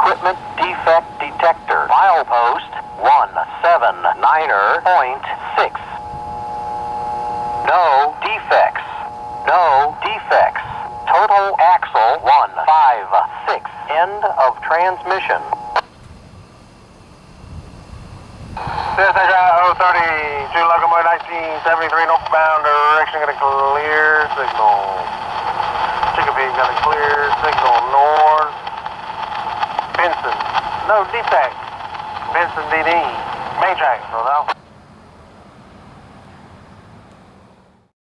equipment defect detector. Milepost 179.6. No defects. No defects. Total axle 156. End of transmission. CSX I032 locomotive 1973 northbound direction, got a clear signal. Chicopee got a clear signal north. Benson, no defect. Benson DD, main track, so now.